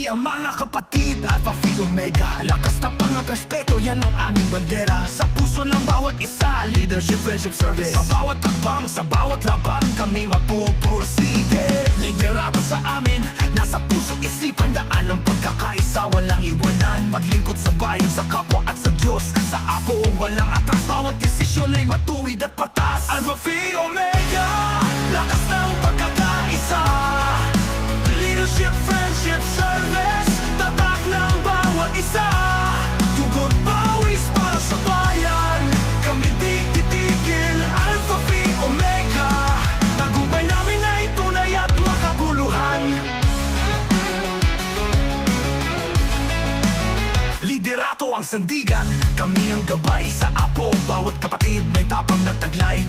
ang mga kapatid, Alpha Phi Omega. Lakas na respeto, yan ang aming bandera. Sa puso ng bawat isa, leadership, friendship, service. Sa bawat takbang, sa bawat laban, kami magpupursige. Liderato sa amin, nasa puso, isipan, daan ng pagkakaisa. Walang iwanan, maglingkod sa bayan, sa kapwa at sa Diyos. Sa apo, walang atras, bawat desisyon ay matuwid at patas. Alpha Phi Omega, lakas ng pagkakaisa. Leadership, friendship, service, tatak ng bawat isa. Tugon pawis para sa bayan, kami di titigil. Alpha Phi Omega, tagumpay namin ay tunay at makabuluhan. Liderato ang sandigan, kami ang gabay. Sa apo, bawat kapatid may tapang na taglay.